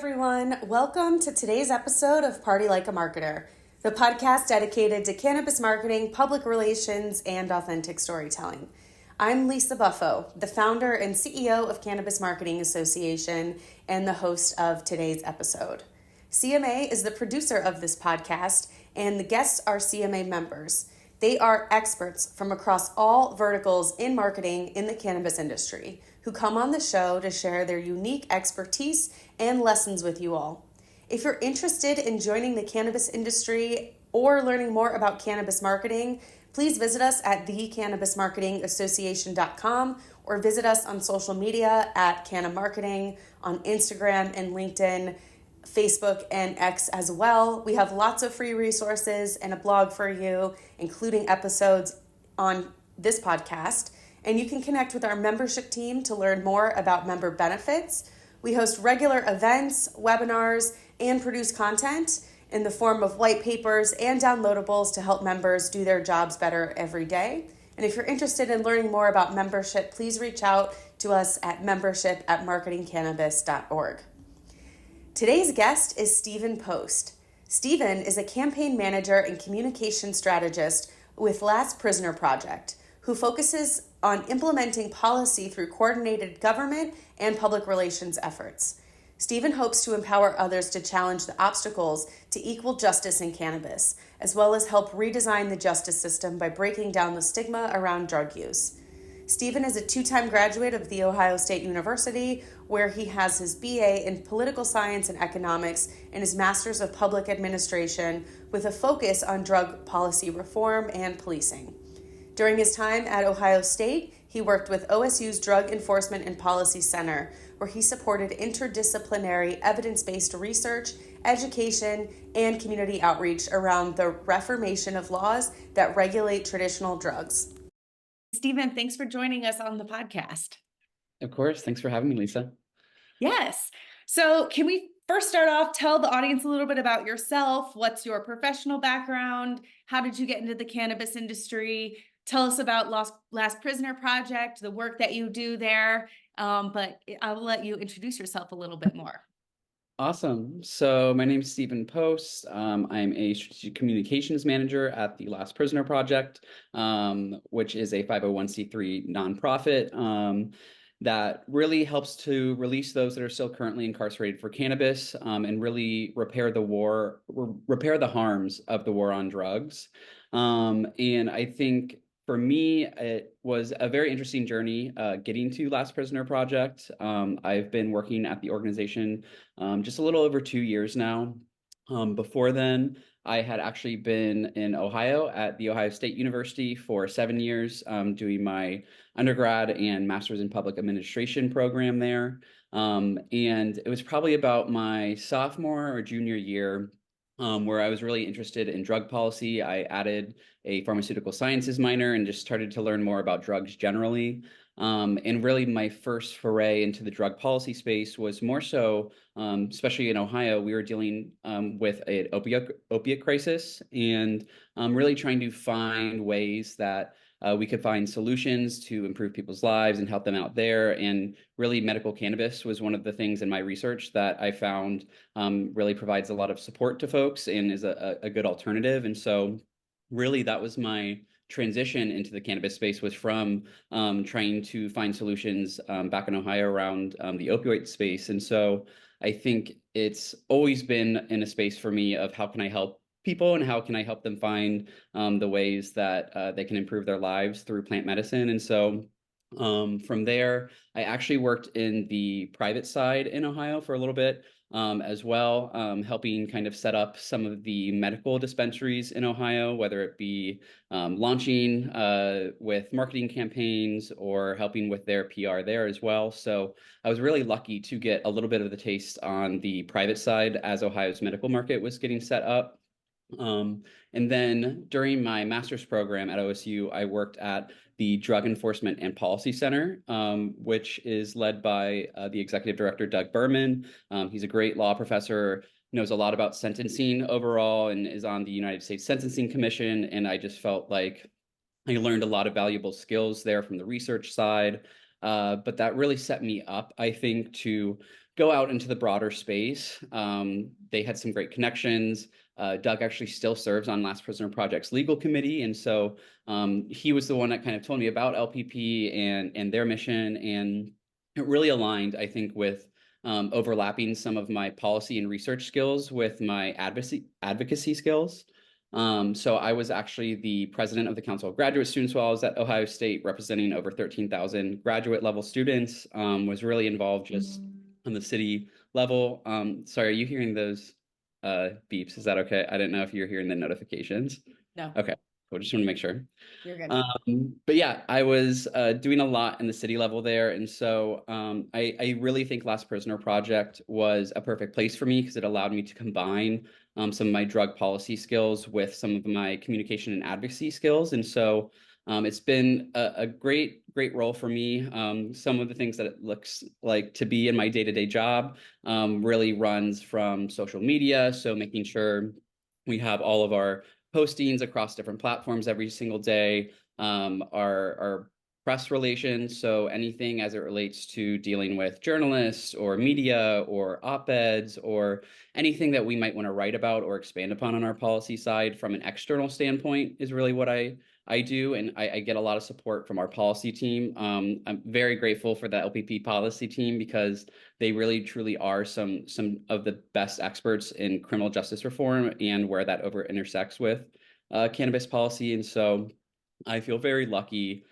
everyone. Welcome to today's episode of Party Like a Marketer, the podcast dedicated to cannabis marketing, public relations, and authentic storytelling. I'm Lisa Buffo, the founder and CEO of Cannabis Marketing Association and the host of today's episode. CMA is the producer of this podcast, and the guests are CMA members. They are experts from across all verticals in marketing in the cannabis industry who come on the show to share their unique expertise and lessons with you all. If you're interested in joining the cannabis industry or learning more about cannabis marketing, please visit us at thecannabismarketingassociation.com or visit us on social media at Canna Marketing on Instagram and LinkedIn, Facebook, and X as well. We have lots of free resources and a blog for you, including episodes on this podcast. And you can connect with our membership team to learn more about member benefits. We host regular events, webinars, and produce content in the form of white papers and downloadables to help members do their jobs better every day. And if you're interested in learning more about membership, please reach out to us at membership@marketingcannabis.org. Today's guest is Stephen Post. Stephen is a campaign manager and communication strategist with Last Prisoner Project, who focuses on implementing policy through coordinated government and public relations efforts. Stephen hopes to empower others to challenge the obstacles to equal justice in cannabis, as well as help redesign the justice system by breaking down the stigma around drug use. Stephen is a two-time graduate of The Ohio State University, where he has his BA in Political Science and Economics and his Master's of Public Administration with a focus on drug policy reform and policing. During his time at Ohio State, he worked with OSU's Drug Enforcement and Policy Center, where he supported interdisciplinary evidence-based research, education, and community outreach around the reformation of laws that regulate traditional drugs. Stephen, thanks for joining us on the podcast. Of course. Thanks for having me, Lisa. Yes. So can we first start off, tell the audience a little bit about yourself? What's your professional background? How did you get into the cannabis industry? Tell us about Last Prisoner Project, the work that you do there. But I'll let you introduce yourself a little bit more. Awesome. So my name is Stephen Post. I'm a strategic communications manager at the Last Prisoner Project, which is a 501c3 nonprofit that really helps to release those that are still currently incarcerated for cannabis and really repair the harms of the war on drugs. And I think for me, it was a very interesting journey getting to Last Prisoner Project. I've been working at the organization just a little over 2 years now. Before then, I had actually been in Ohio at The Ohio State University for 7 years, doing my undergrad and master's in public administration program there. And it was probably about my sophomore or junior year where I was really interested in drug policy. I added a pharmaceutical sciences minor and just started to learn more about drugs generally. And really my first foray into the drug policy space was more so, especially in Ohio, we were dealing with an opiate crisis and really trying to find ways that we could find solutions to improve people's lives and help them out there. And really medical cannabis was one of the things in my research that I found really provides a lot of support to folks and is a good alternative. And so really that was my transition into the cannabis space, was from trying to find solutions back in Ohio around the opioid space. And so I think it's always been in a space for me of how can I help people and how can I help them find the ways that they can improve their lives through plant medicine. And so from there, I actually worked in the private side in Ohio for a little bit as well, helping kind of set up some of the medical dispensaries in Ohio, whether it be launching with marketing campaigns or helping with their PR there as well. So I was really lucky to get a little bit of the taste on the private side as Ohio's medical market was getting set up. And then during my master's program at OSU, I worked at the Drug Enforcement and Policy Center, which is led by the executive director, Doug Berman. He's a great law professor, knows a lot about sentencing overall, and is on the United States Sentencing Commission. And I just felt like I learned a lot of valuable skills there from the research side. But that really set me up, I think, to go out into the broader space. They had some great connections. Doug actually still serves on Last Prisoner Project's legal committee. And so he was the one that kind of told me about LPP and their mission. And it really aligned, I think, with overlapping some of my policy and research skills with my advocacy skills. So I was actually the president of the Council of Graduate Students while I was at Ohio State, representing over 13,000 graduate level students, was really involved just on the city level. Sorry, are you hearing those beeps? Is that okay? I didn't know if you're hearing the notifications. No, Okay, cool. Just want to make sure. you're good. But yeah, I was doing a lot in the city level there. And so I really think Last Prisoner Project was a perfect place for me because it allowed me to combine some of my drug policy skills with some of my communication and advocacy skills. And so it's been a great role for me. Some of the things that it looks like to be in my day-to-day job really runs from social media. So making sure we have all of our postings across different platforms every single day, our press relations. So anything as it relates to dealing with journalists or media or op-eds or anything that we might want to write about or expand upon on our policy side from an external standpoint is really what I do. And I get a lot of support from our policy team. I'm very grateful for the LPP policy team because they really truly are some of the best experts in criminal justice reform and where that intersects with cannabis policy. And so I feel very lucky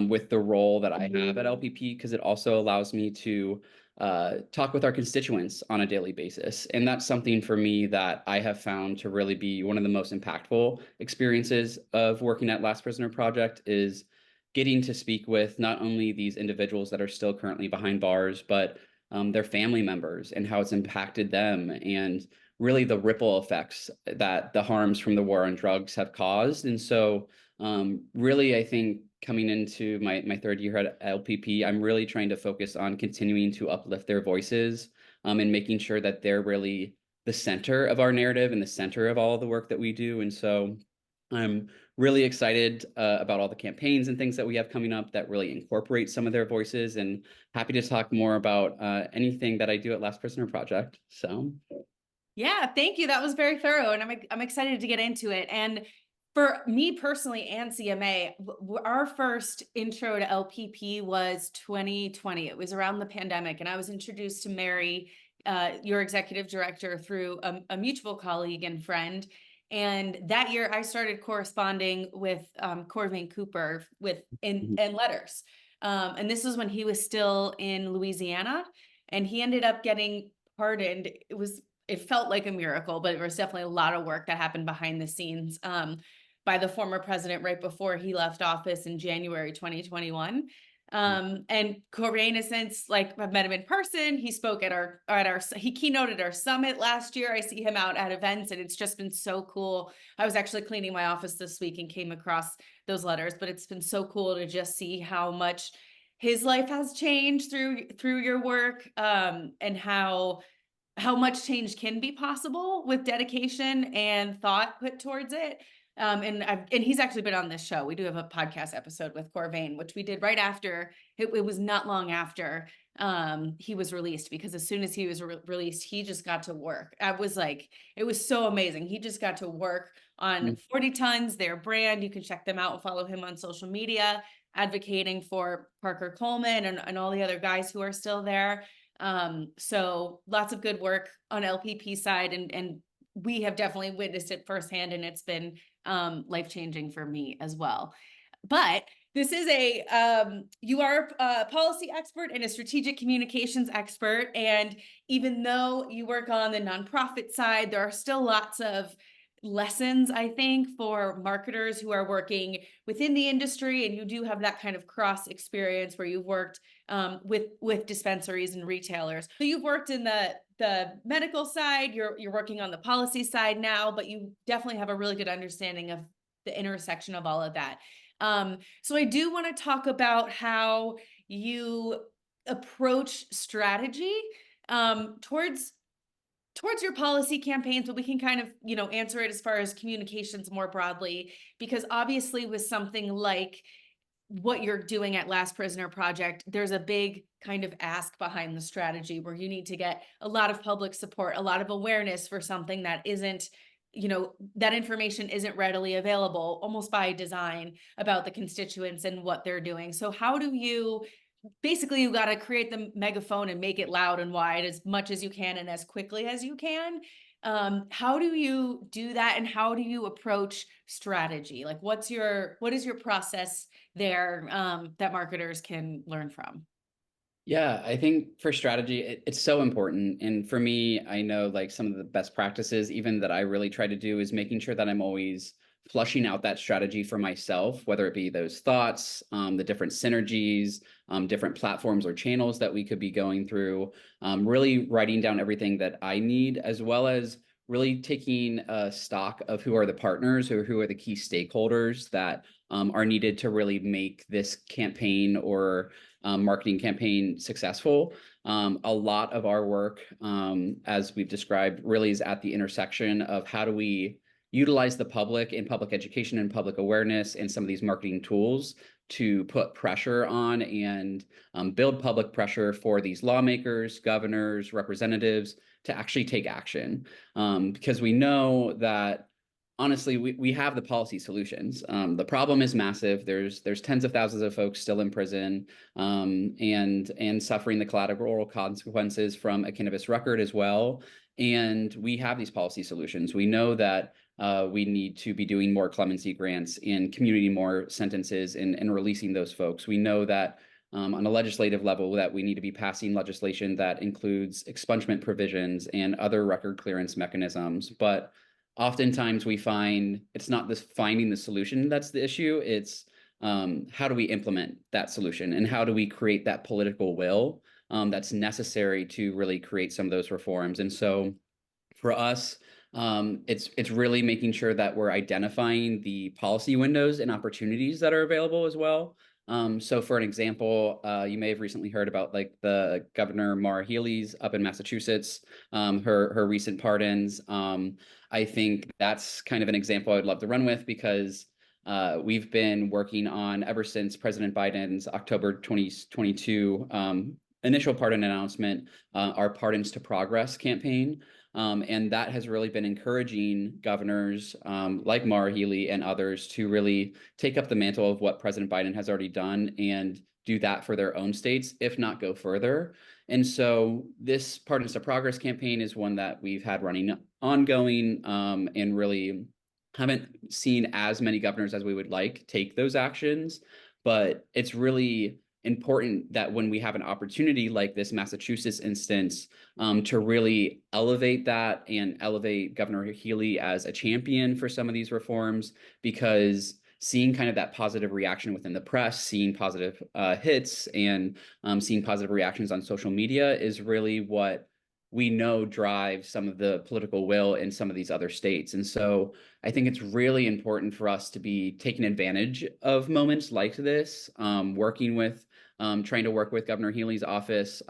with the role that I have at LPP because it also allows me to talk with our constituents on a daily basis. And that's something for me that I have found to really be one of the most impactful experiences of working at Last Prisoner Project is getting to speak with not only these individuals that are still currently behind bars, but their family members and how it's impacted them and really the ripple effects that the harms from the war on drugs have caused. And so really, I think coming into my third year at LPP, I'm really trying to focus on continuing to uplift their voices and making sure that they're really the center of our narrative and the center of all of the work that we do. And so I'm really excited about all the campaigns and things that we have coming up that really incorporate some of their voices, and happy to talk more about anything that I do at Last Prisoner Project. So. Yeah, thank you. That was very thorough, and I'm excited to get into it. And for me personally and CMA, our first intro to LPP was 2020. It was around the pandemic, and I was introduced to Mary, your executive director, through a mutual colleague and friend. And that year, I started corresponding with Corvain Cooper in letters. And this was when he was still in Louisiana, and he ended up getting pardoned. It felt like a miracle, but there was definitely a lot of work that happened behind the scenes by the former president right before he left office in January 2021. And Corvain has since, like, I've met him in person. He spoke he keynoted our summit last year. I see him out at events, and it's just been so cool. I was actually cleaning my office this week and came across those letters, but it's been so cool to just see how much his life has changed through your work, and how much change can be possible with dedication and thought put towards it. And he's actually been on this show. We do have a podcast episode with Corvain, which we did right after. It was not long after he was released, because as soon as he was released, he just got to work. It was so amazing. He just got to work on 40 Tons, their brand. You can check them out and follow him on social media, advocating for Parker Coleman and all the other guys who are still there. So lots of good work on LPP side, and we have definitely witnessed it firsthand, and it's been life-changing for me as well. But this is you are a policy expert and a strategic communications expert. And even though you work on the nonprofit side, there are still lots of lessons, I think, for marketers who are working within the industry. And you do have that kind of cross experience where you've worked with dispensaries and retailers. So you've worked in the medical side, you're working on the policy side now, but you definitely have a really good understanding of the intersection of all of that. So I do want to talk about how you approach strategy towards your policy campaigns, but we can kind of, answer it as far as communications more broadly, because obviously with something like what you're doing at Last Prisoner Project, there's a big kind of ask behind the strategy where you need to get a lot of public support, a lot of awareness for something that isn't, that information isn't readily available almost by design about the constituents and what they're doing. So how do you basically, you got to create the megaphone and make it loud and wide as much as you can and as quickly as you can. How do you do that, and how do you approach strategy? Like, what is your process there, that marketers can learn from? Yeah, I think for strategy, it's so important. And for me, I know like some of the best practices, even that I really try to do, is making sure that I'm always flushing out that strategy for myself, whether it be those thoughts, the different synergies, different platforms or channels that we could be going through, really writing down everything that I need, as well as really taking a stock of who are the partners or who are the key stakeholders that are needed to really make this campaign or marketing campaign successful. A lot of our work, as we've described, really is at the intersection of how do we utilize the public in public education and public awareness and some of these marketing tools to put pressure on and build public pressure for these lawmakers, governors, representatives to actually take action. Because we know that honestly, we have the policy solutions. The problem is massive. There's tens of thousands of folks still in prison, and suffering the collateral consequences from a cannabis record as well. And we have these policy solutions. We know that we need to be doing more clemency grants and commuting more sentences and releasing those folks. We know that on a legislative level that we need to be passing legislation that includes expungement provisions and other record clearance mechanisms. But oftentimes we find it's not this finding the solution that's the issue. It's how do we implement that solution, and how do we create that political will that's necessary to really create some of those reforms. And so for us, it's really making sure that we're identifying the policy windows and opportunities that are available as well. So for an example, you may have recently heard about like the Governor Maura Healey's up in Massachusetts, her recent pardons. I think that's kind of an example I'd love to run with, because we've been working on, ever since President Biden's October 2022 initial pardon announcement, our Pardons to Progress campaign. And that has really been encouraging governors like Maura Healey and others to really take up the mantle of what President Biden has already done and do that for their own states, if not go further. And so this Pardons to Progress campaign is one that we've had running ongoing, and really haven't seen as many governors as we would like take those actions. But it's really important that when we have an opportunity like this Massachusetts instance, to really elevate that and elevate Governor Healey as a champion for some of these reforms, because seeing kind of that positive reaction within the press, seeing positive hits, and seeing positive reactions on social media is really what we know drives some of the political will in some of these other states. And so I think it's really important for us to be taking advantage of moments like this, trying to work with Governor Healey's office.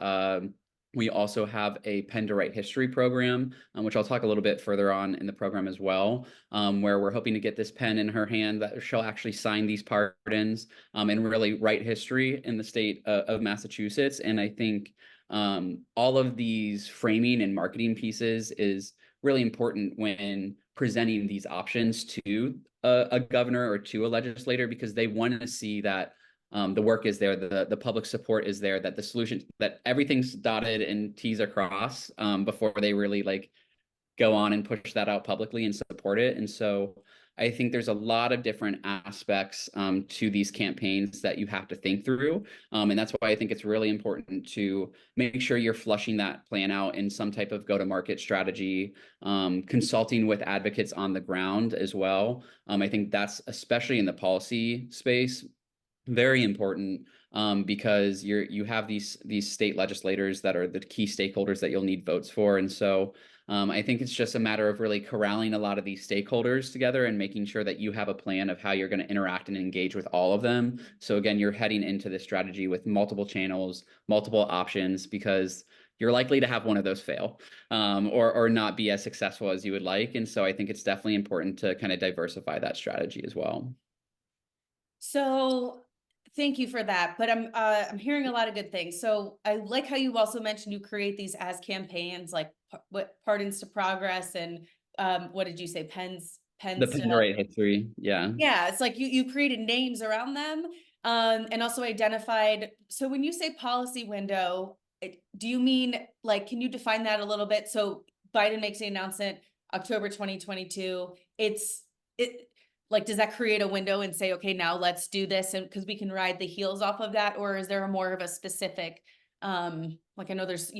We also have a Pen to Write History program, which I'll talk a little bit further on in the program as well, where we're hoping to get this pen in her hand that she'll actually sign these pardons, and really write history in the state of Massachusetts. And I think all of these framing and marketing pieces is really important when presenting these options to a governor or to a legislator, because they want to see that the work is there, the public support is there, that the solution, that everything's dotted and T's are crossed, before they really like go on and push that out publicly and support it. And so I think there's a lot of different aspects to these campaigns that you have to think through. And that's why I think it's really important to make sure you're flushing that plan out in some type of go-to-market strategy, consulting with advocates on the ground as well. I think that's, especially in the policy space, very important, because you have these state legislators that are the key stakeholders that you'll need votes for. And so I think it's just a matter of really corralling a lot of these stakeholders together and making sure that you have a plan of how you're going to interact and engage with all of them. So again, you're heading into this strategy with multiple channels, multiple options, because you're likely to have one of those fail, or not be as successful as you would like. And so I think it's definitely important to kind of diversify that strategy as well. So Thank you for that. But I'm hearing a lot of good things. So I like how you also mentioned you create these as campaigns, like what pardons to progress and what did you say? The Pens pen to to write history. Yeah. yeah. It's like you created names around them, and also identified. So when you say policy window, do you mean like can you define that a little bit? So Biden makes the announcement October 2022. It like does that create a window and say okay now let's do this and because we can ride the heels off of that, or is there a more of a specific like I know there's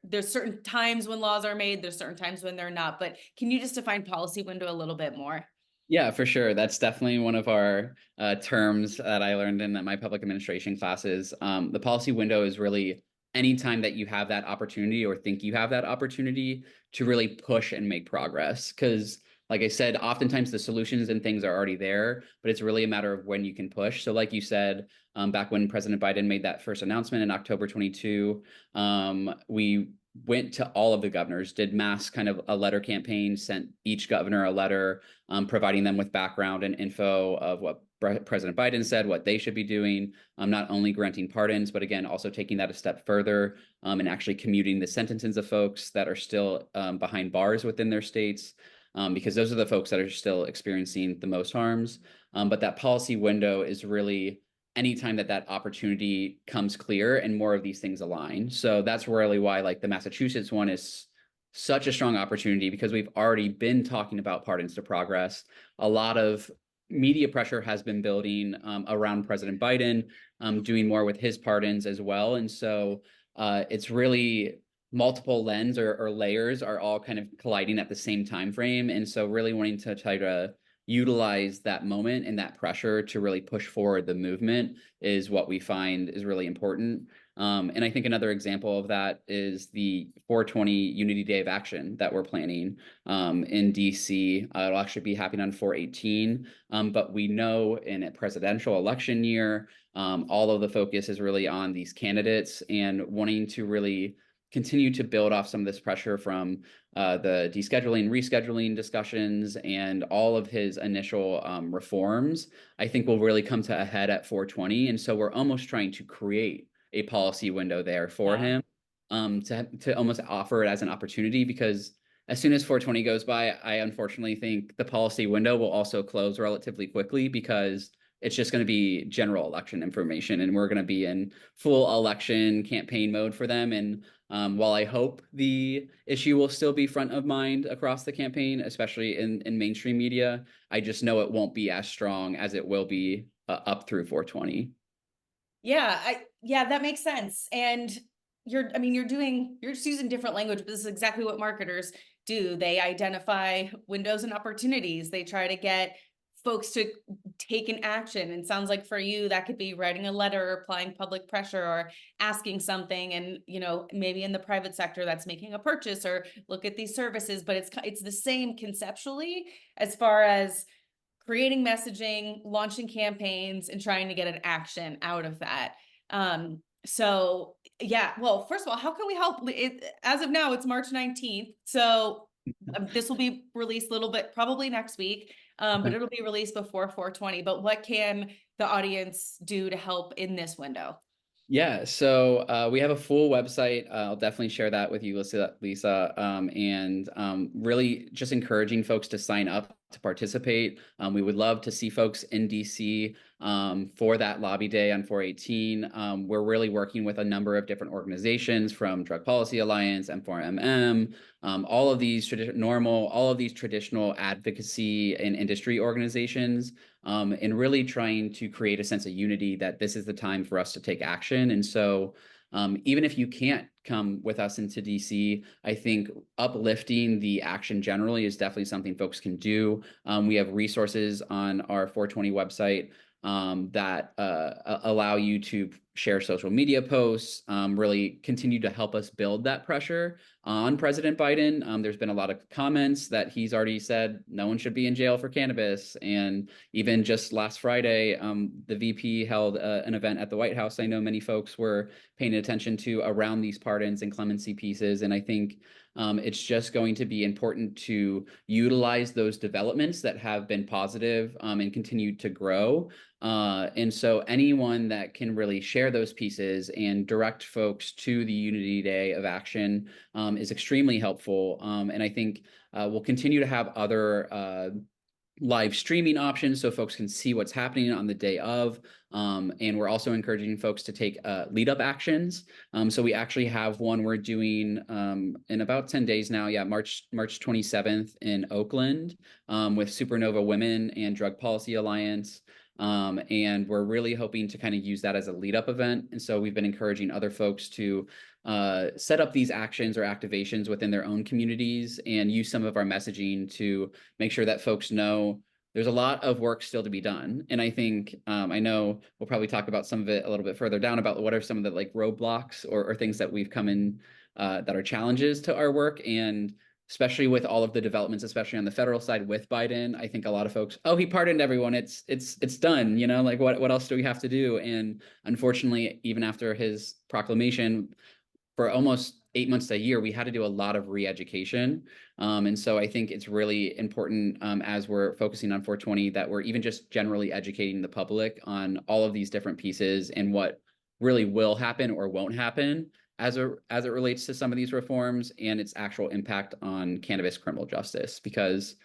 there's certain times when laws are made, there's certain times when they're not, but can you just define policy window a little bit more? Yeah, for sure. That's definitely one of our terms that I learned in my public administration classes. The policy window is really anytime that you have that opportunity or think you have that opportunity to really push and make progress. Because, like I said, oftentimes the solutions and things are already there, but it's really a matter of when you can push. So, like you said, back when President Biden made that first announcement in October 22, we went to all of the governors, did mass kind of a letter campaign, sent each governor a letter providing them with background and info of what President Biden said, what they should be doing, not only granting pardons, but again, also taking that a step further and actually commuting the sentences of folks that are still behind bars within their states, because those are the folks that are still experiencing the most harms. But that policy window is really anytime that that opportunity comes clear and more of these things align. So that's really why like the Massachusetts one is such a strong opportunity because we've already been talking about pardons to progress. A lot of media pressure has been building around President Biden, doing more with his pardons as well. And so it's really multiple lens or layers are all kind of colliding at the same time frame. And so really wanting to try to utilize that moment and that pressure to really push forward the movement is what we find is really important. And I think another example of that is the 420 Unity Day of Action that we're planning in DC. It'll actually be happening on 418. But we know in a presidential election year, all of the focus is really on these candidates and wanting to really continue to build off some of this pressure from the descheduling, rescheduling discussions, and all of his initial reforms, I think will really come to a head at 420. And so we're almost trying to create a policy window there for Yeah. him to almost offer it as an opportunity because as soon as 420 goes by, I unfortunately think the policy window will also close relatively quickly because it's just going to be general election information and we're going to be in full election campaign mode for them. And while I hope the issue will still be front of mind across the campaign, especially in mainstream media, I just know it won't be as strong as it will be up through 420. Yeah, that makes sense. And you're just using different language, but this is exactly what marketers do. They identify windows and opportunities. They try to get folks to take an action. And sounds like for you, that could be writing a letter or applying public pressure or asking something. And, maybe in the private sector that's making a purchase or look at these services, but it's the same conceptually as far as creating messaging, launching campaigns, and trying to get an action out of that. So yeah, well, first of all, how can we help? As of now, it's March 19th. So this will be released a little bit, probably next week, but it'll be released before 420. But what can the audience do to help in this window? Yeah, so we have a full website. I'll definitely share that with you, Lisa. And really just encouraging folks to sign up to participate. We would love to see folks in DC for that lobby day on 418. We're really working with a number of different organizations from Drug Policy Alliance, M4MM, all of these traditional advocacy and industry organizations. And really trying to create a sense of unity that this is the time for us to take action. And so even if you can't come with us into DC, I think uplifting the action generally is definitely something folks can do. We have resources on our 420 website that allow you to share social media posts, really continue to help us build that pressure on President Biden. There's been a lot of comments that he's already said no one should be in jail for cannabis. And even just last Friday, the VP held an event at the White House I know many folks were paying attention to around these pardons and clemency pieces. And I think it's just going to be important to utilize those developments that have been positive and continue to grow And so anyone that can really share those pieces and direct folks to the Unity Day of Action is extremely helpful. And I think we'll continue to have other live streaming options so folks can see what's happening on the day of. And we're also encouraging folks to take lead up actions. So we actually have one we're doing in about 10 days now. Yeah, March 27th in Oakland with Supernova Women and Drug Policy Alliance. And we're really hoping to kind of use that as a lead up event. And so we've been encouraging other folks to set up these actions or activations within their own communities and use some of our messaging to make sure that folks know there's a lot of work still to be done. And I think, I know we'll probably talk about some of it a little bit further down about what are some of the like roadblocks or things that we've come in that are challenges to our work. And especially with all of the developments, especially on the federal side with Biden, I think a lot of folks, oh, he pardoned everyone. It's done, you know, like what else do we have to do? And unfortunately, even after his proclamation, for almost 8 months to a year, we had to do a lot of re-education. And so I think it's really important as we're focusing on 420 that we're even just generally educating the public on all of these different pieces and what really will happen or won't happen as it relates to some of these reforms and its actual impact on cannabis criminal justice, because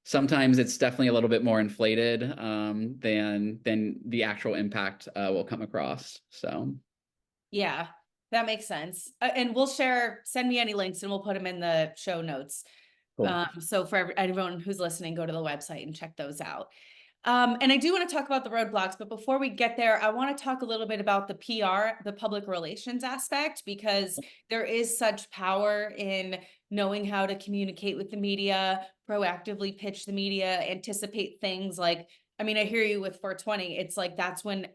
sometimes it's definitely a little bit more inflated than the actual impact will come across. So. Yeah, that makes sense. And we'll send me any links and we'll put them in the show notes. Cool. So for everyone who's listening, go to the website and check those out. And I do want to talk about the roadblocks, but before we get there, I want to talk a little bit about the PR, the public relations aspect, because there is such power in knowing how to communicate with the media, proactively pitch the media, anticipate things like, I mean, I hear you with 420. It's like that's when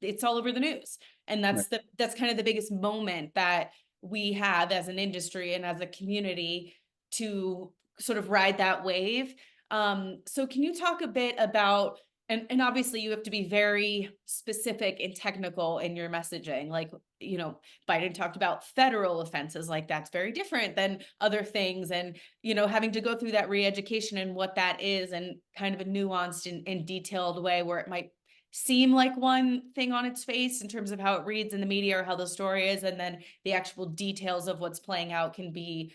it's all over the news. And that's kind of the biggest moment that we have as an industry and as a community to sort of ride that wave. So can you talk a bit about, and obviously you have to be very specific and technical in your messaging. Like, you know, Biden talked about federal offenses, like that's very different than other things. And, you know, having to go through that re-education and what that is and kind of a nuanced and detailed way where it might seem like one thing on its face in terms of how it reads in the media or how the story is, and then the actual details of what's playing out can be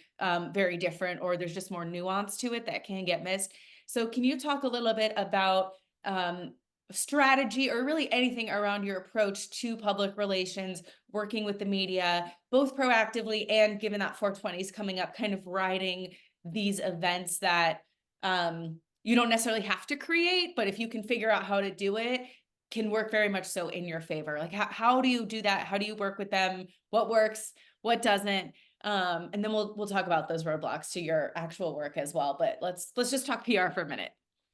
very different, or there's just more nuance to it that can get missed. So can you talk a little bit about strategy or really anything around your approach to public relations, working with the media, both proactively and given that 420 is coming up, kind of riding these events that you don't necessarily have to create, but if you can figure out how to do it, can work very much so in your favor. Like how do you do that? How do you work with them? What works? What doesn't? And then we'll talk about those roadblocks to your actual work as well. But let's just talk PR for a minute.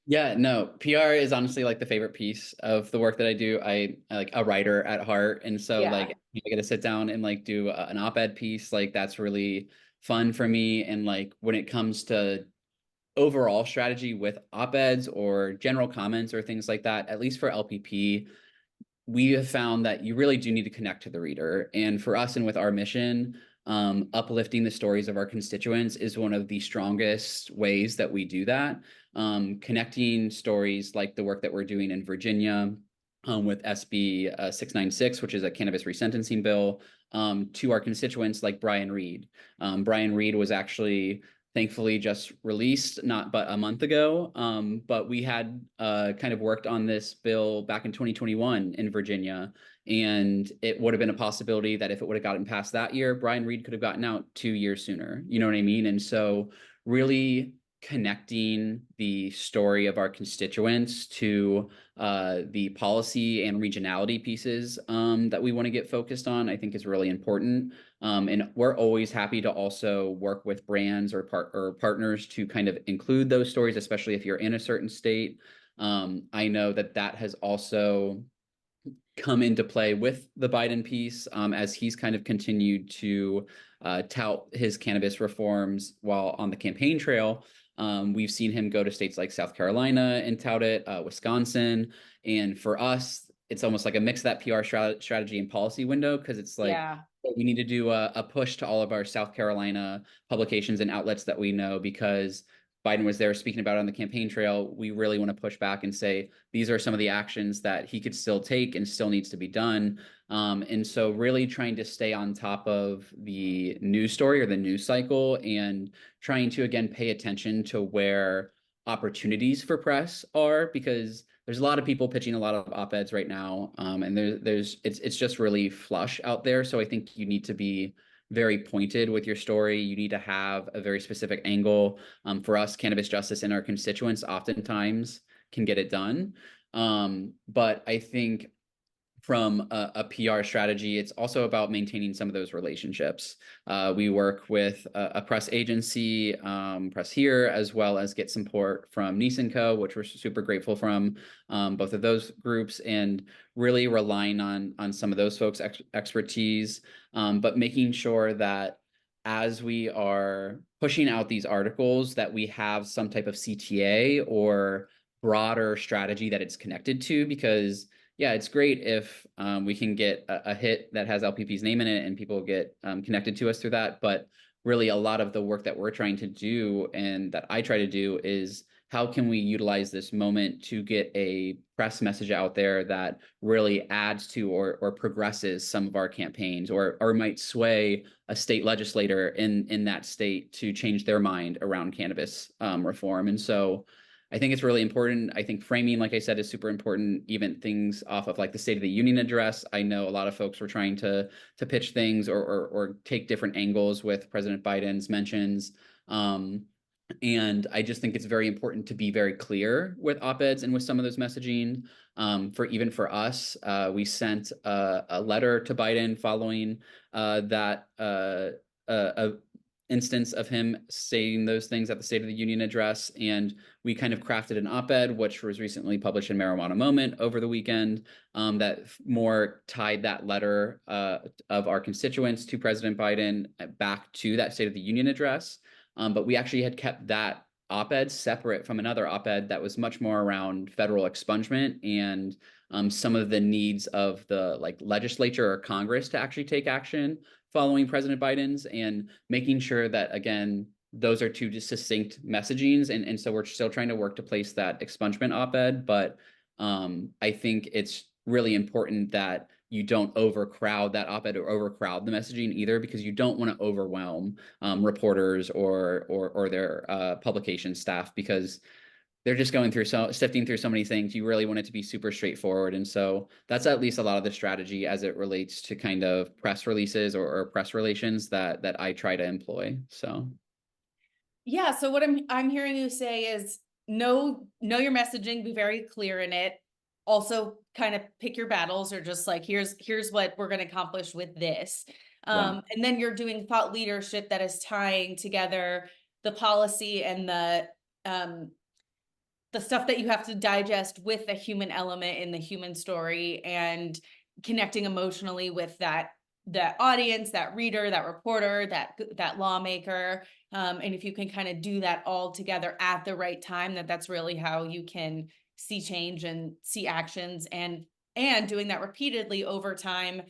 Yeah, no, PR is honestly like the favorite piece of the work that I do. I like a writer at heart. And so Yeah. like I get to sit down and like do an op-ed piece. Like that's really fun for me. And like when it comes to overall strategy with op-eds or general comments or things like that, at least for LPP, we have found that you really do need to connect to the reader. And for us and with our mission, uplifting the stories of our constituents is one of the strongest ways that we do that. Connecting stories like the work that we're doing in Virginia with SB 696, which is a cannabis resentencing bill, to our constituents like Brian Reed. Brian Reed was actually thankfully just released not but a month ago. But we had kind of worked on this bill back in 2021 in Virginia. And it would have been a possibility that if it would have gotten passed that year, Brian Reed could have gotten out 2 years sooner. You know what I mean? And so really connecting the story of our constituents to the policy and regionality pieces that we want to get focused on, I think is really important. And we're always happy to also work with brands or partners to kind of include those stories, especially if you're in a certain state. I know that has also come into play with the Biden piece as he's kind of continued to tout his cannabis reforms while on the campaign trail. We've seen him go to states like South Carolina and tout it, Wisconsin. And for us, it's almost like a mix of that PR strategy and policy window, because it's like, Yeah. we need to do a push to all of our South Carolina publications and outlets that we know, because Biden was there speaking about on the campaign trail, we really want to push back and say these are some of the actions that he could still take and still needs to be done. And so really trying to stay on top of the news story or the news cycle and trying to, again, pay attention to where opportunities for press are, because there's a lot of people pitching a lot of op-eds right now, and it's just really flush out there. So I think you need to be very pointed with your story. You need to have a very specific angle. For us, cannabis justice and our constituents oftentimes can get it done. But I think from a PR strategy, it's also about maintaining some of those relationships. We work with a press agency, Press Here, as well as get support from Nice & Co., which we're super grateful from, both of those groups, and really relying on some of those folks' expertise, but making sure that as we are pushing out these articles, that we have some type of CTA or broader strategy that it's connected to, because yeah, it's great if we can get a hit that has LPP's name in it and people get connected to us through that. But really, a lot of the work that we're trying to do and that I try to do is how can we utilize this moment to get a press message out there that really adds to or progresses some of our campaigns, or might sway a state legislator in that state to change their mind around cannabis reform. And so I think it's really important. I think framing, like I said, is super important. Even things off of like the State of the Union address. I know a lot of folks were trying to pitch things or take different angles with President Biden's mentions. And I just think it's very important to be very clear with op-eds and with some of those messaging. For us, we sent a letter to Biden following that instance of him saying those things at the State of the Union address. And we kind of crafted an op-ed, which was recently published in Marijuana Moment over the weekend, that more tied that letter of our constituents to President Biden back to that State of the Union address. But we actually had kept that op-ed separate from another op-ed that was much more around federal expungement and some of the needs of the legislature or Congress to actually take action following President Biden's, and making sure that, again, those are two distinct messagings. And so we're still trying to work to place that expungement op-ed, but I think it's really important that you don't overcrowd that op-ed or overcrowd the messaging either, because you don't want to overwhelm reporters or their publication staff, because they're just going through sifting through so many things. You really want it to be super straightforward. And so that's at least a lot of the strategy as it relates to kind of press releases or press relations that I try to employ. So yeah, so what I'm hearing you say is know your messaging, be very clear in it. Also kind of pick your battles, or just like here's what we're going to accomplish with this. yeah. And then you're doing thought leadership that is tying together the policy and the stuff that you have to digest with the human element in the human story, and connecting emotionally with that audience, that reader, that reporter, that lawmaker. And if you can kind of do that all together at the right time, that's really how you can see change and see actions. And doing that repeatedly over time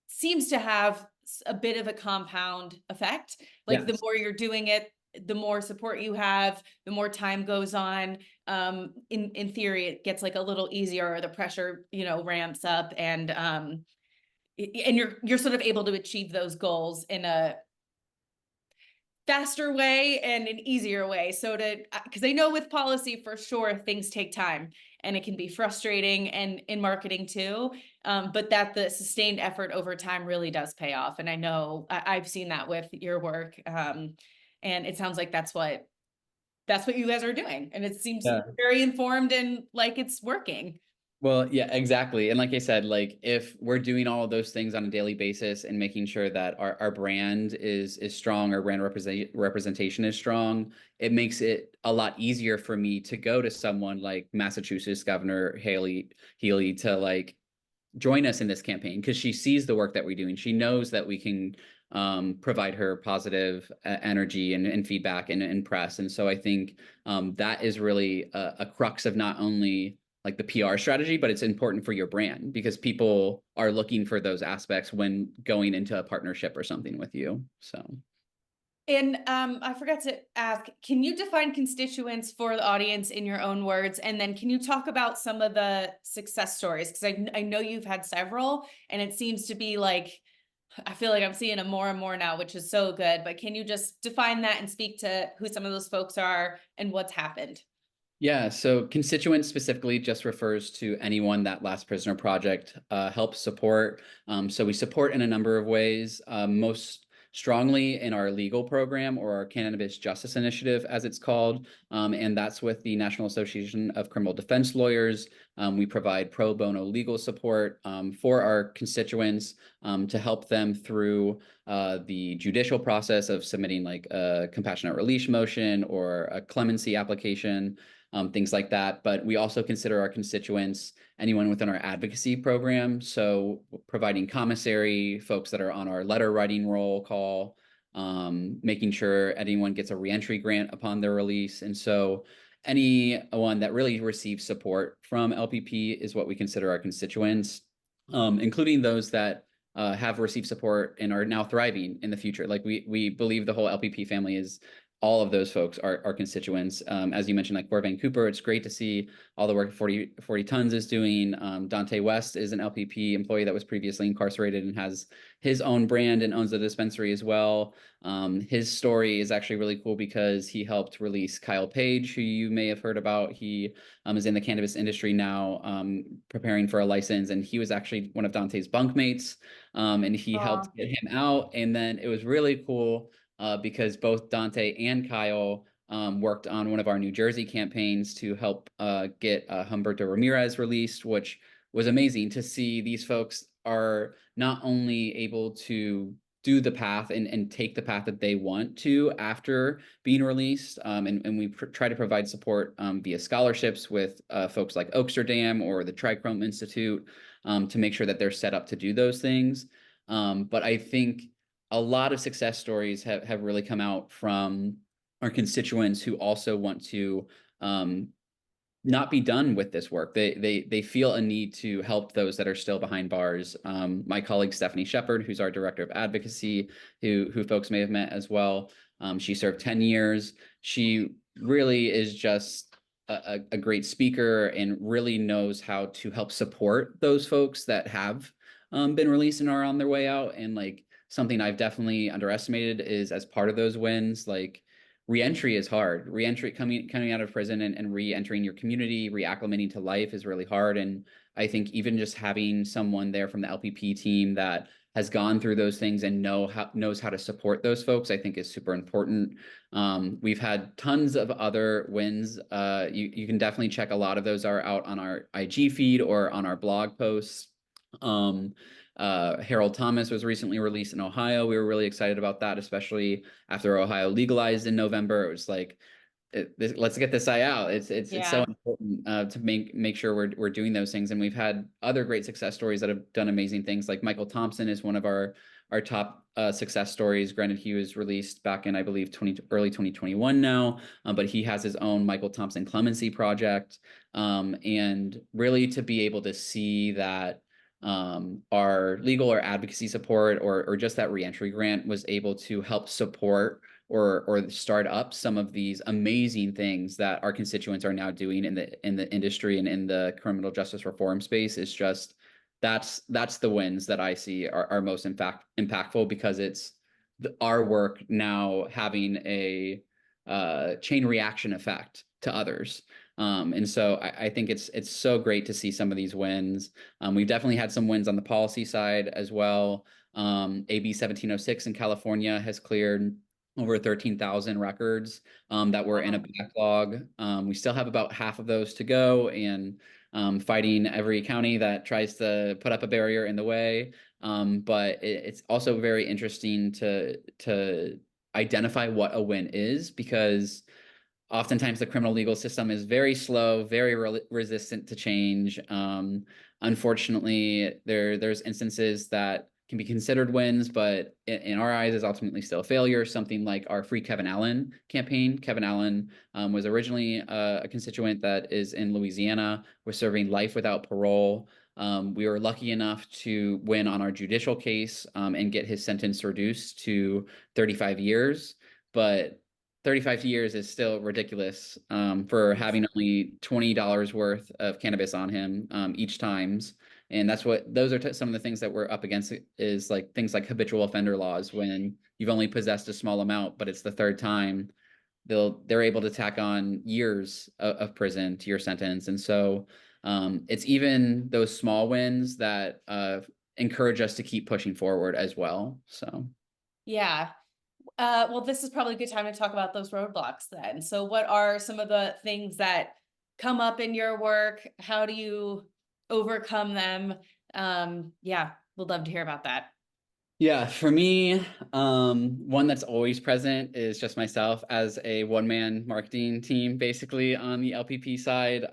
seems to have a bit of a compound effect. Like Yes. the more you're doing it, the more support you have, the more time goes on. In theory, it gets like a little easier, or the pressure, ramps up, and you're sort of able to achieve those goals in a faster way and an easier way. So because I know with policy for sure things take time, and it can be frustrating, and in marketing too, but that the sustained effort over time really does pay off. And I know I've seen that with your work, and it sounds like that's what you guys are doing, and it seems Yeah. very informed and like it's working. Well, yeah, exactly. And like I said, like if we're doing all of those things on a daily basis and making sure that our brand is strong, our brand representation is strong, it makes it a lot easier for me to go to someone like Massachusetts Governor Healy to like join us in this campaign, because she sees the work that we're doing. She knows that we can provide her positive energy and feedback and press. And so I think that is really a crux of not only like the PR strategy, but it's important for your brand, because people are looking for those aspects when going into a partnership or something with you. So And I forgot to ask, can you define constituents for the audience in your own words? And then can you talk about some of the success stories? Because I know you've had several, and it seems to be like, I feel like I'm seeing them more and more now, which is so good. But can you just define that and speak to who some of those folks are and what's happened? Yeah, so constituent specifically just refers to anyone that Last Prisoner Project helps support. So we support in a number of ways, most strongly in our legal program or our Cannabis Justice Initiative, as it's called. And that's with the National Association of Criminal Defense Lawyers. We provide pro bono legal support for our constituents to help them through the judicial process of submitting like a compassionate release motion or a clemency application. Things like that. But we also consider our constituents anyone within our advocacy program. So providing commissary, folks that are on our letter writing roll call, making sure anyone gets a reentry grant upon their release. And so anyone that really receives support from LPP is what we consider our constituents, including those that have received support and are now thriving in the future. Like we believe the whole LPP family is all of those folks are constituents. As you mentioned, like Corvan Cooper, it's great to see all the work 40 Tons is doing. Dante West is an LPP employee that was previously incarcerated and has his own brand and owns a dispensary as well. His story is actually really cool because he helped release Kyle Page, who you may have heard about. He is in the cannabis industry now, preparing for a license, and he was actually one of Dante's bunkmates, and he helped get him out. And then it was really cool because both Dante and Kyle worked on one of our New Jersey campaigns to help get Humberto Ramirez released, which was amazing to see. These folks are not only able to do the path and take the path that they want to after being released. And we try to provide support via scholarships with folks like Oaksterdam or the Trichrome Institute to make sure that they're set up to do those things. But I think a lot of success stories have really come out from our constituents who also want to not be done with this work. They feel a need to help those that are still behind bars. My colleague Stephanie Shepard, who's our director of advocacy, who folks may have met as well. She served 10 years. She really is just a great speaker and really knows how to help support those folks that have been released and are on their way out. And like something I've definitely underestimated is as part of those wins, like reentry is hard. Reentry, coming out of prison and re-entering your community, reacclimating to life is really hard. And I think even just having someone there from the LPP team that has gone through those things and knows how to support those folks, I think is super important. We've had tons of other wins. You can definitely check. A lot of those are out on our IG feed or on our blog posts. Harold Thomas was recently released in Ohio. We were really excited about that, especially after Ohio legalized in November. It was like, let's get this guy out. It's so important to make sure we're doing those things. And we've had other great success stories that have done amazing things. Like Michael Thompson is one of our top success stories. Granted, he was released back in, I believe, early 2021 now, but he has his own Michael Thompson Clemency Project. And really to be able to see that our legal or advocacy support or just that reentry grant was able to help support or start up some of these amazing things that our constituents are now doing in the industry and in the criminal justice reform space is just that's the wins that I see are most impactful, because it's our work now having a chain reaction effect to others. And so I think it's so great to see some of these wins. We've definitely had some wins on the policy side as well. AB 1706 in California has cleared over 13,000 records that were in a backlog. We still have about half of those to go, and fighting every county that tries to put up a barrier in the way. But it's also very interesting to identify what a win is, because oftentimes the criminal legal system is very slow, very resistant to change. Unfortunately, there's instances that can be considered wins, but in our eyes is ultimately still a failure. Something like our Free Kevin Allen campaign. Kevin Allen was originally a constituent that is in Louisiana, was serving life without parole. We were lucky enough to win on our judicial case and get his sentence reduced to 35 years. but 35 years is still ridiculous for having only $20 worth of cannabis on him each times. And that's what those are some of the things that we're up against is like things like habitual offender laws when you've only possessed a small amount, but it's the third time they're able to tack on years of prison to your sentence. And so it's even those small wins that encourage us to keep pushing forward as well. So Yeah. Well, this is probably a good time to talk about those roadblocks then. So what are some of the things that come up in your work? How do you overcome them? Yeah, we'd love to hear about that. yeah, for me, one that's always present is just myself as a one-man marketing team, basically on the LPP side,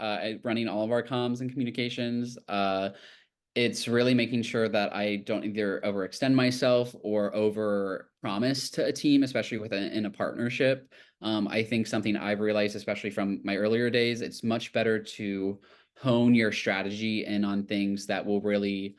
running all of our comms and communications. It's really making sure that I don't either overextend myself or over promise to a team, especially in a partnership. I think something I've realized, especially from my earlier days, it's much better to hone your strategy in on things that will really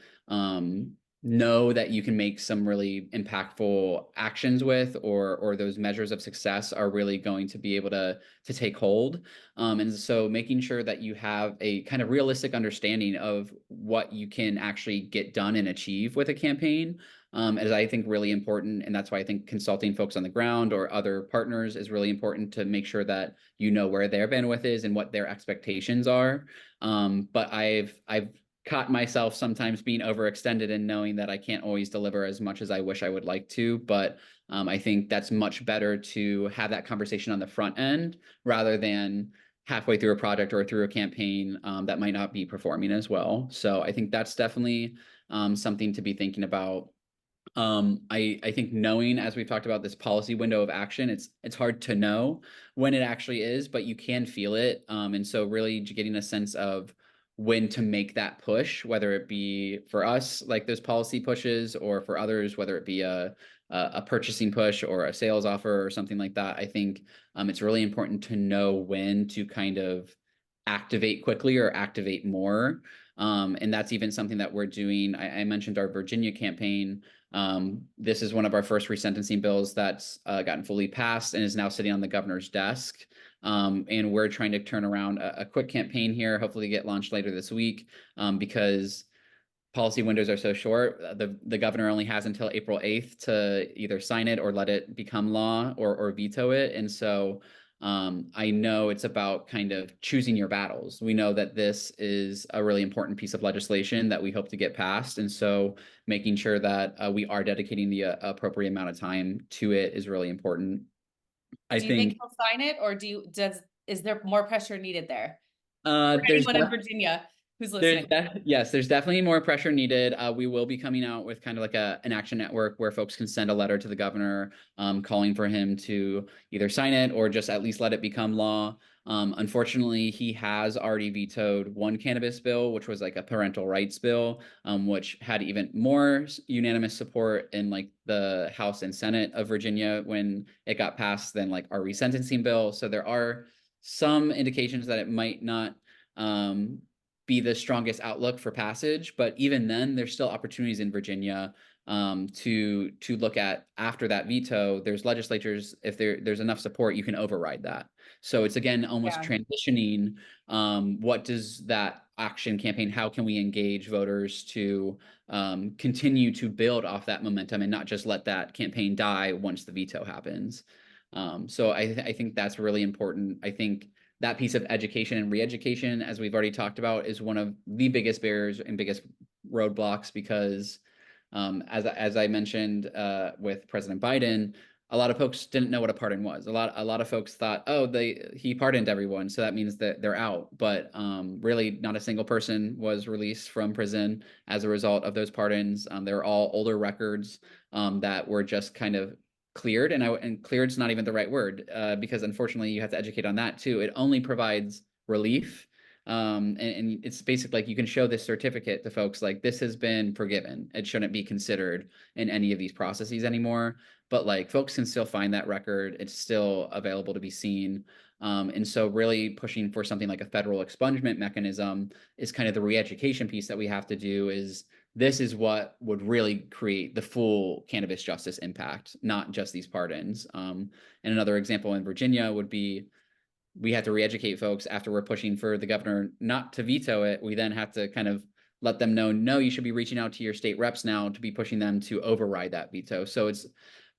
know that you can make some really impactful actions with, or those measures of success are really going to be able to take hold. And so making sure that you have a kind of realistic understanding of what you can actually get done and achieve with a campaign is I think really important. And that's why I think consulting folks on the ground or other partners is really important to make sure that you know where their bandwidth is and what their expectations are. But I've caught myself sometimes being overextended and knowing that I can't always deliver as much as I wish I would like to. But I think that's much better to have that conversation on the front end rather than halfway through a project or through a campaign that might not be performing as well. So I think that's definitely something to be thinking about. I think knowing, as we've talked about, this policy window of action, it's hard to know when it actually is, but you can feel it. And so really getting a sense of when to make that push, whether it be for us, like those policy pushes, or for others, whether it be a purchasing push or a sales offer or something like that. I think it's really important to know when to kind of activate quickly or activate more. And that's even something that we're doing. I mentioned our Virginia campaign. This is one of our first resentencing bills that's gotten fully passed and is now sitting on the governor's desk. And we're trying to turn around a quick campaign here, hopefully get launched later this week, because policy windows are so short. The governor only has until April 8th to either sign it or let it become law or veto it. And so I know it's about kind of choosing your battles. We know that this is a really important piece of legislation that we hope to get passed. And so making sure that we are dedicating the appropriate amount of time to it is really important. I Do you think think he'll sign it, or is there more pressure needed there for there's anyone in Virginia who's listening? Yes, there's definitely more pressure needed. We will be coming out with kind of like an action network where folks can send a letter to the governor calling for him to either sign it or just at least let it become law. Unfortunately, he has already vetoed one cannabis bill, which was like a parental rights bill, which had even more unanimous support in like the House and Senate of Virginia when it got passed than like our resentencing bill. So there are some indications that it might not be the strongest outlook for passage, but even then, there's still opportunities in Virginia to look at after that veto. There's legislatures, if there's enough support, you can override that. So it's again almost transitioning. What does that action campaign? How can we engage voters to continue to build off that momentum and not just let that campaign die once the veto happens? So I think that's really important. I think that piece of education and re-education, as we've already talked about, is one of the biggest barriers and biggest roadblocks because, as I mentioned with President Biden, a lot of folks didn't know what a pardon was. A lot of folks thought, oh, he pardoned everyone, so that means that they're out. But really, not a single person was released from prison as a result of those pardons. They're all older records that were just kind of cleared, and cleared's not even the right word because unfortunately you have to educate on that too. It only provides relief, and it's basically like you can show this certificate to folks like this has been forgiven. It shouldn't be considered in any of these processes anymore. But like folks can still find that record. It's still available to be seen. And so really pushing for something like a federal expungement mechanism is kind of the re-education piece that we have to do is this is what would really create the full cannabis justice impact, not just these pardons. And another example in Virginia would be we have to re-educate folks after we're pushing for the governor not to veto it. We then have to kind of let them know, no, you should be reaching out to your state reps now to be pushing them to override that veto. So it's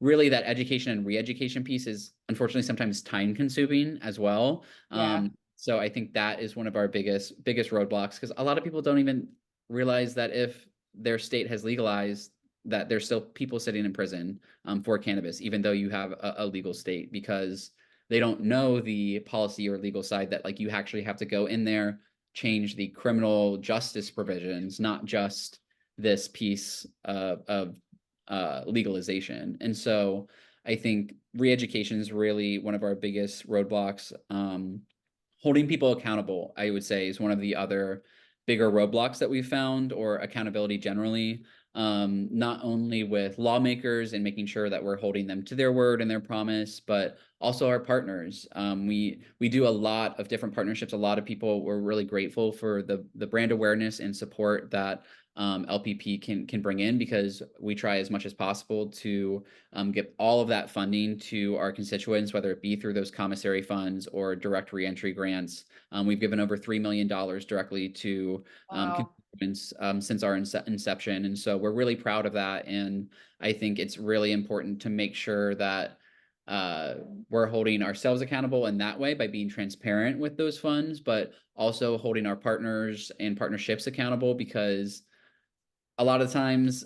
really that education and re-education piece is unfortunately sometimes time consuming as well. Yeah. So I think that is one of our biggest roadblocks, because a lot of people don't even realize that if their state has legalized, that there's still people sitting in prison for cannabis, even though you have a legal state, because they don't know the policy or legal side that like you actually have to go in there, change the criminal justice provisions, not just this piece of legalization. And so I think re-education is really one of our biggest roadblocks. Holding people accountable, I would say, is one of the other bigger roadblocks that we've found, or accountability generally. Not only with lawmakers and making sure that we're holding them to their word and their promise, but also our partners. We do a lot of different partnerships. A lot of people were really grateful for the brand awareness and support that LPP can bring in, because we try as much as possible to get all of that funding to our constituents, whether it be through those commissary funds or direct reentry grants. We've given over $3 million directly to Wow. constituents since our inception, and so we're really proud of that. And I think it's really important to make sure that we're holding ourselves accountable in that way by being transparent with those funds, but also holding our partners and partnerships accountable, because a lot of times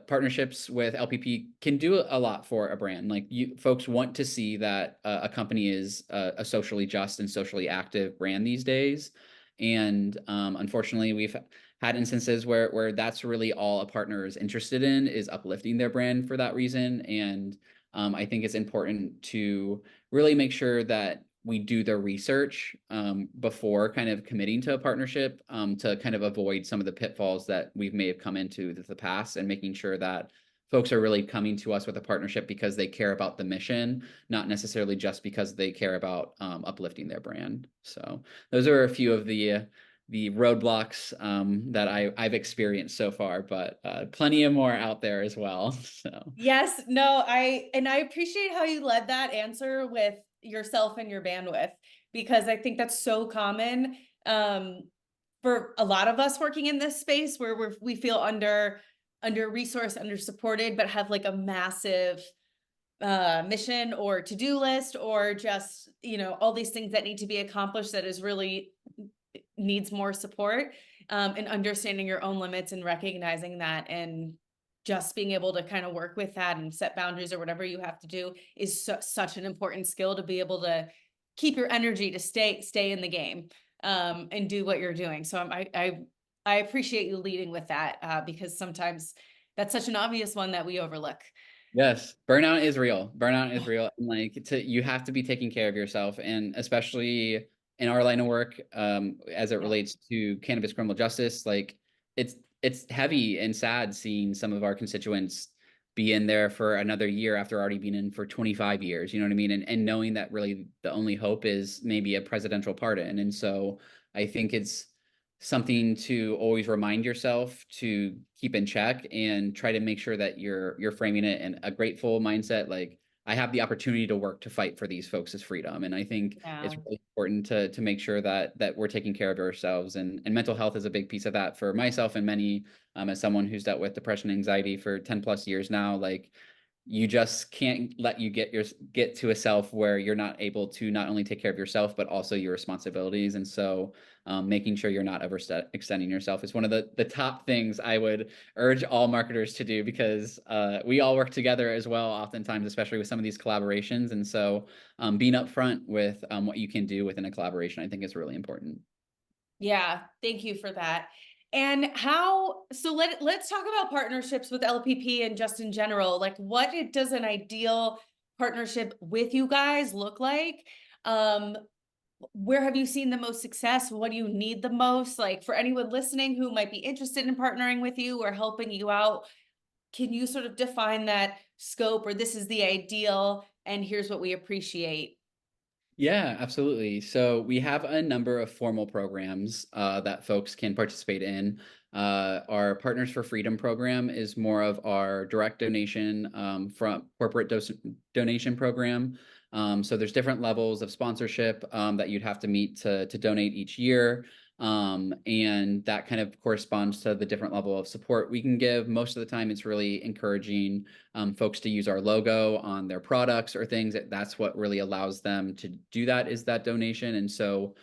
partnerships with LPP can do a lot for a brand. Like, you folks want to see that a company is a socially just and socially active brand these days. And unfortunately, we've had instances where that's really all a partner is interested in, is uplifting their brand for that reason. And I think it's important to really make sure that we do the research before kind of committing to a partnership, to kind of avoid some of the pitfalls that we may have come into the past, and making sure that folks are really coming to us with a partnership because they care about the mission, not necessarily just because they care about uplifting their brand. So those are a few of the roadblocks that I've experienced so far, but plenty of more out there as well. So Yes, no, I appreciate how you led that answer with yourself and your bandwidth, because I think that's so common for a lot of us working in this space, where we feel under resourced, under supported, but have like a massive mission or to-do list, or just, all these things that need to be accomplished, that is really needs more support, and understanding your own limits and recognizing that, and just being able to kind of work with that and set boundaries or whatever you have to do is such an important skill to be able to keep your energy to stay in the game, and do what you're doing. So I appreciate you leading with that, because sometimes that's such an obvious one that we overlook. yes, burnout is real. Burnout is real. And like, you have to be taking care of yourself. And especially in our line of work, as it Yeah. relates to cannabis criminal justice, like it's heavy and sad seeing some of our constituents be in there for another year after already being in for 25 years. You know what I mean? And knowing that really the only hope is maybe a presidential pardon. And so I think it's something to always remind yourself to keep in check, and try to make sure that you're framing it in a grateful mindset. Like, I have the opportunity to work to fight for these folks' freedom. And I think it's Yeah. really important to make sure that we're taking care of ourselves, and mental health is a big piece of that for myself and many, as someone who's dealt with depression and anxiety for 10 plus years now. Like, you just can't let you get to a self where you're not able to not only take care of yourself but also your responsibilities. And so making sure you're not extending yourself is one of the top things I would urge all marketers to do, because we all work together as well oftentimes, especially with some of these collaborations. And so being upfront with what you can do within a collaboration, I think, is really important. Yeah, thank you for that. And let's talk about partnerships with LPP and just in general. Like, does an ideal partnership with you guys look like? Um, where have you seen the most success? What do you need the most? Like, for anyone listening who might be interested in partnering with you or helping you out, can you sort of define that scope, or this is the ideal and here's what we appreciate? Yeah, absolutely. So we have a number of formal programs that folks can participate in. Our Partners for Freedom program is more of our direct donation from corporate donation program. So there's different levels of sponsorship that you'd have to meet to donate each year. And that kind of corresponds to the different level of support we can give. Most of the time, it's really encouraging folks to use our logo on their products or things. That's what really allows them to do that, is that donation. And so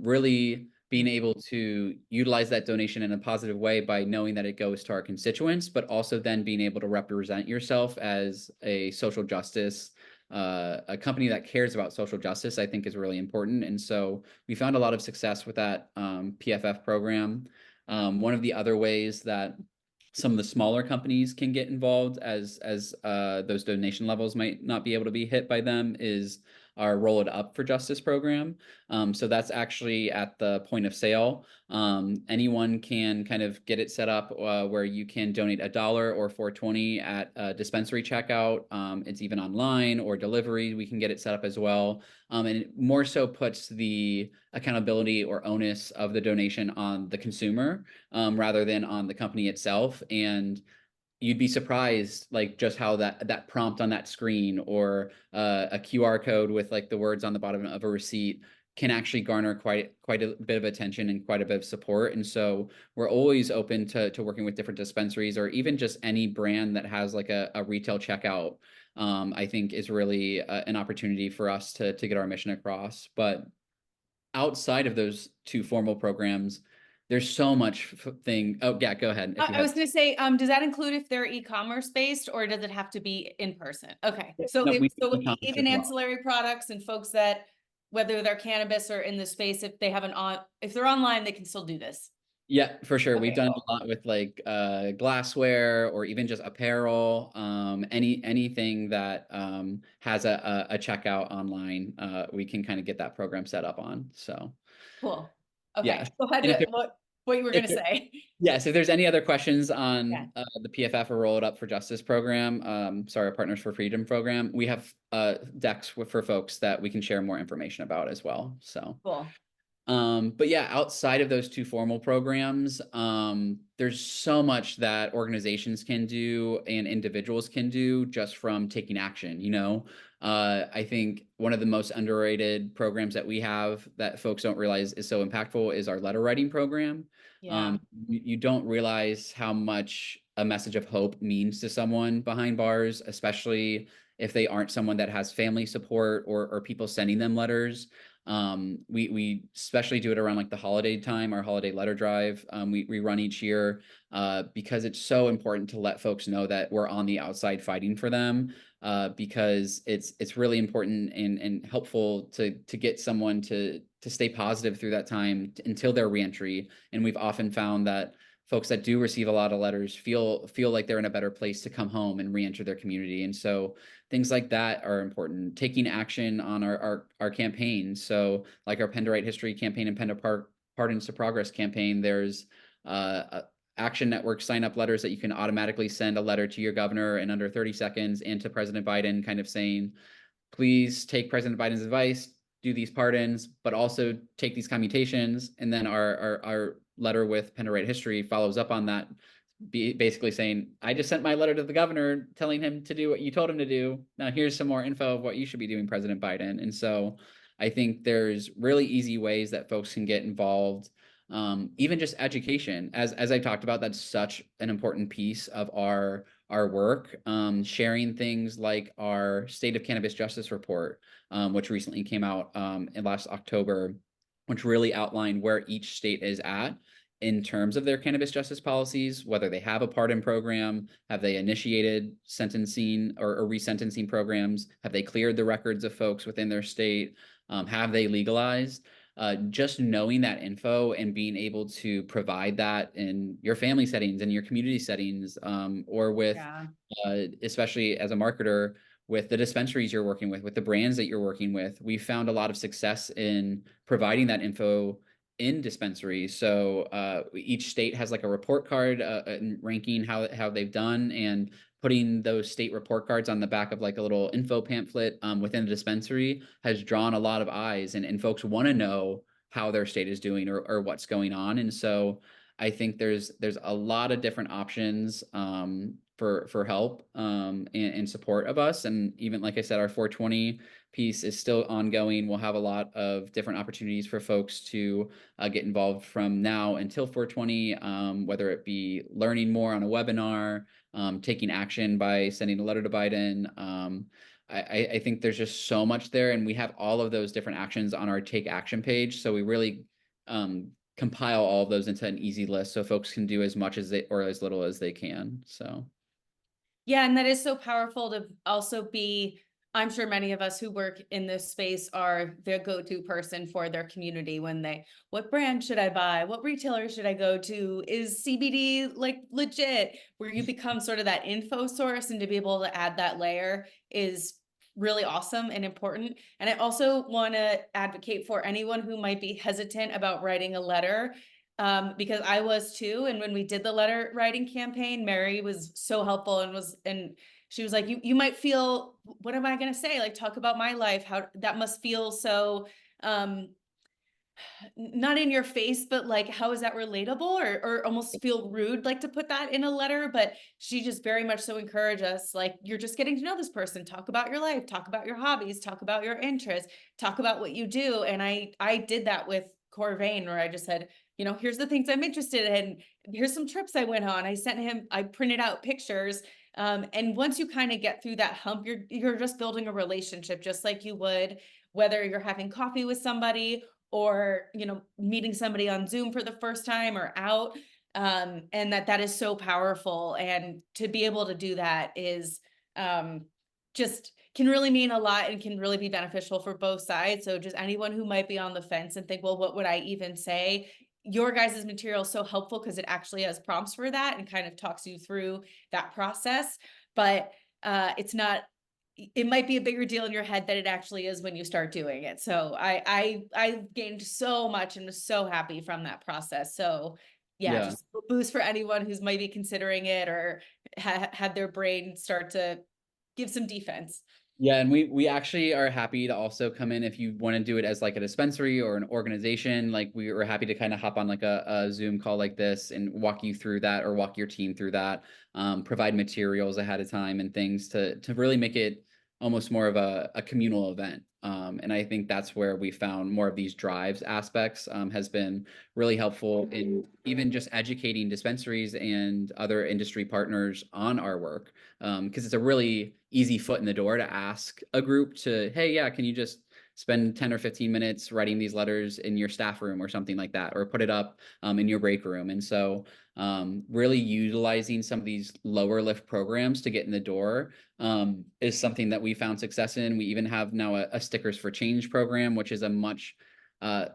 really being able to utilize that donation in a positive way by knowing that it goes to our constituents, but also then being able to represent yourself as a social justice a company that cares about social justice, I think is really important. And so we found a lot of success with that PFF program. One of the other ways that some of the smaller companies can get involved as those donation levels might not be able to be hit by them is our Roll It Up for Justice program. So that's actually at the point of sale. Anyone can kind of get it set up where you can donate $1 or $4.20 at a dispensary checkout. It's even online or delivery. We can get it set up as well. And it more so puts the accountability or onus of the donation on the consumer rather than on the company itself. And you'd be surprised like just how that prompt on that screen or a QR code with like the words on the bottom of a receipt can actually garner quite a bit of attention and quite a bit of support. And so we're always open to working with different dispensaries or even just any brand that has like a retail checkout. I think is really an opportunity for us to get our mission across. But outside of those two formal programs, there's so much thing. Oh yeah, go ahead if you I was have. going to say, does that include if they're e-commerce based, or does it have to be in person? Okay, so No, we do so e-commerce as even well. ancillary products and folks that, whether they're cannabis or in the space, if they have if they're online, they can still do this. Yeah, for sure. We've Okay, done cool. a lot with like glassware or even just apparel, anything that has a checkout online, we can kind of get that program set up on. So Cool. yeah. Okay, go ahead And with what you were if going to there, say. yes, if there's any other questions Yeah, on the PFF or Roll It Up for Justice program, sorry, our Partners for Freedom program, we have decks for folks that we can share more information about as well. So. cool. But yeah, outside of those two formal programs, there's so much that organizations can do and individuals can do just from taking action, you know? I think one of the most underrated programs that we have that folks don't realize is so impactful is our letter writing program. Yeah, You don't realize how much a message of hope means to someone behind bars, especially if they aren't someone that has family support or people sending them letters. We especially do it around like the holiday time, our holiday letter drive. We run each year because it's so important to let folks know that we're on the outside fighting for them. Because it's really important and helpful to get someone to stay positive through that time until their reentry. And we've often found that folks that do receive a lot of letters feel like they're in a better place to come home and reenter their community. And so things like that are important. Taking action on our campaigns. So like our Pen to Right History campaign and Pen to Pardons to Progress campaign, there's Action Network sign up letters that you can automatically send a letter to your governor in under 30 seconds and to President Biden kind of saying, please take President Biden's advice, do these pardons, but also take these commutations. And then our letter with Pen to Right History follows up on that, basically saying, I just sent my letter to the governor telling him to do what you told him to do. Now here's some more info of what you should be doing, President Biden. And so I think there's really easy ways that folks can get involved. Even just education, as I talked about, that's such an important piece of our work. Sharing things like our State of Cannabis Justice Report, which recently came out in last October, which really outlined where each state is at in terms of their cannabis justice policies, whether they have a pardon program, have they initiated sentencing or resentencing programs, have they cleared the records of folks within their state, have they legalized? Just knowing that info and being able to provide that in your family settings and your community settings, or with, yeah, especially as a marketer, with the dispensaries you're working with the brands that you're working with, we found a lot of success in providing that info in dispensaries. So each state has like a report card and ranking how they've done and putting those state report cards on the back of like a little info pamphlet within a dispensary has drawn a lot of eyes, and folks want to know how their state is doing or what's going on. And so I think there's a lot of different options for help and support of us. And even like I said, our 420 piece is still ongoing. We'll have a lot of different opportunities for folks to get involved from now until 420, whether it be learning more on a webinar, taking action by sending a letter to Biden. I think there's just so much there, and we have all of those different actions on our Take Action page. So we really compile all of those into an easy list so folks can do as much as they or as little as they can. So yeah, and that is so powerful to also be, I'm sure many of us who work in this space are the go-to person for their community when what brand should I buy? What retailer should I go to? Is CBD like legit? Where you become sort of that info source, and to be able to add that layer is really awesome and important. And I also want to advocate for anyone who might be hesitant about writing a letter, because I was too. And when we did the letter writing campaign, Mary was so helpful and she was like, you might feel, what am I going to say? Like, talk about my life, how that must feel so, not in your face, but like, how is that relatable, or almost feel rude, like to put that in a letter. But she just very much so encouraged us, like, you're just getting to know this person, talk about your life, talk about your hobbies, talk about your interests, talk about what you do. And I did that with Corvain, where I just said, here's the things I'm interested in. Here's some trips I went on. I printed out pictures. And once you kind of get through that hump, you're just building a relationship, just like you would, whether you're having coffee with somebody or, meeting somebody on Zoom for the first time or out. And that is so powerful. And to be able to do that is, just can really mean a lot and can really be beneficial for both sides. So just anyone who might be on the fence and think, well, what would I even say? Your guys' material is so helpful because it actually has prompts for that and kind of talks you through that process. But it might be a bigger deal in your head than it actually is when you start doing it. So I gained so much and was so happy from that process. So yeah, just a boost for anyone who's maybe considering it or had their brain start to give some defense. Yeah, and we actually are happy to also come in if you want to do it as like a dispensary or an organization. Like, we were happy to kind of hop on like a Zoom call like this and walk you through that, or walk your team through that, provide materials ahead of time and things to really make it almost more of a communal event. And I think that's where we found more of these drives aspects has been really helpful in even just educating dispensaries and other industry partners on our work. Because it's a really easy foot in the door to ask a group to, hey, yeah, can you just spend 10 or 15 minutes writing these letters in your staff room or something like that, or put it up in your break room. And so really utilizing some of these lower lift programs to get in the door is something that we found success in. We even have now a Stickers for Change program, which is a much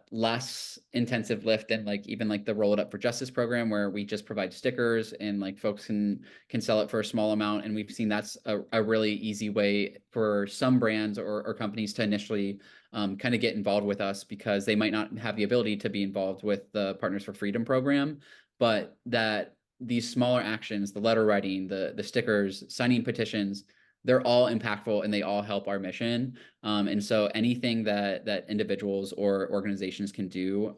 less intensive lift than like even like the Roll It Up for Justice program, where we just provide stickers and like folks can sell it for a small amount. And we've seen that's a really easy way for some brands or companies to initially kind of get involved with us, because they might not have the ability to be involved with the Partners for Freedom program, but that these smaller actions, the letter writing, the stickers, signing petitions, they're all impactful and they all help our mission. And so anything that individuals or organizations can do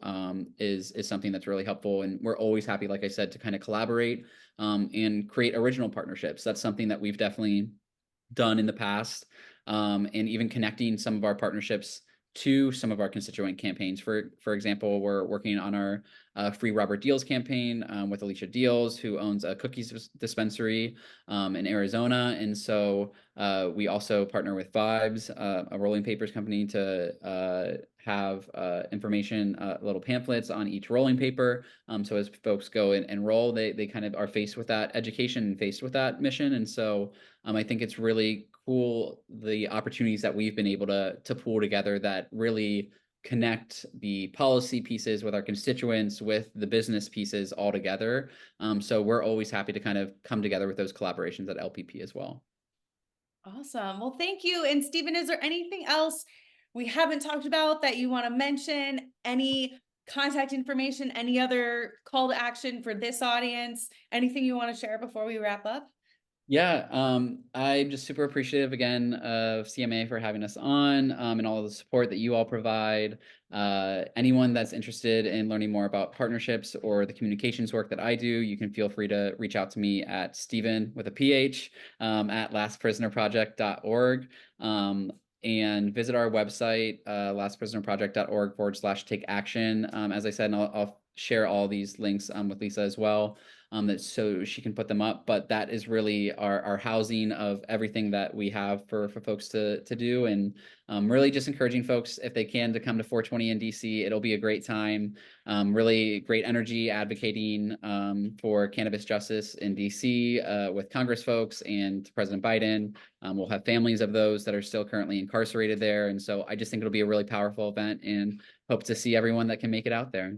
is something that's really helpful. And we're always happy, like I said, to kind of collaborate and create original partnerships. That's something that we've definitely done in the past, and even connecting some of our partnerships to some of our constituent campaigns. For example, we're working on our Free Robert Deals campaign with Alicia Deals, who owns a cookies dispensary in Arizona. And so we also partner with Vibes, a rolling papers company, to have information, little pamphlets on each rolling paper. So as folks go and roll, they kind of are faced with that education and faced with that mission. And so I think it's really cool, the opportunities that we've been able to pull together that really connect the policy pieces with our constituents, with the business pieces all together. So we're always happy to kind of come together with those collaborations at LPP as well. Awesome. Well, thank you. And Stephen, is there anything else we haven't talked about that you want to mention? Any contact information, any other call to action for this audience? Anything you want to share before we wrap up? Yeah, I'm just super appreciative again of CMA for having us on, and all of the support that you all provide. Anyone that's interested in learning more about partnerships or the communications work that I do, you can feel free to reach out to me at Stephen with a PH at lastprisonerproject.org. And visit our website, lastprisonerproject.org/take action. As I said, and I'll share all these links with Lisa as well. That so she can put them up. But that is really our housing of everything that we have for folks to do. And really just encouraging folks, if they can, to come to 420 in DC. It'll be a great time. Really great energy advocating for cannabis justice in DC with Congress folks and President Biden. We'll have families of those that are still currently incarcerated there. And so I just think it'll be a really powerful event, and hope to see everyone that can make it out there.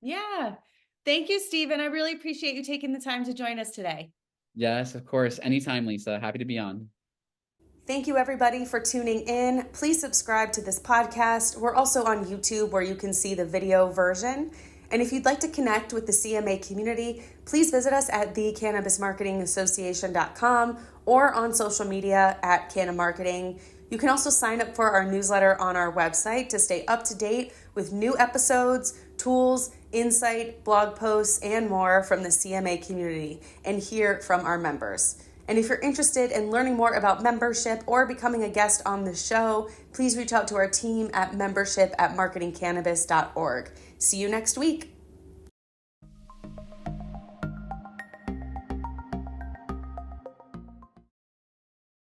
Yeah. Thank you, Stephen. I really appreciate you taking the time to join us today. Yes, of course. Anytime, Lisa. Happy to be on. Thank you, everybody, for tuning in. Please subscribe to this podcast. We're also on YouTube, where you can see the video version. And if you'd like to connect with the CMA community, please visit us at thecannabismarketingassociation.com or on social media at Canna Marketing. You can also sign up for our newsletter on our website to stay up to date with new episodes, tools, insight, blog posts, and more from the CMA community, and hear from our members. And if you're interested in learning more about membership or becoming a guest on the show, please reach out to our team at membership@marketingcannabis.org. See you next week.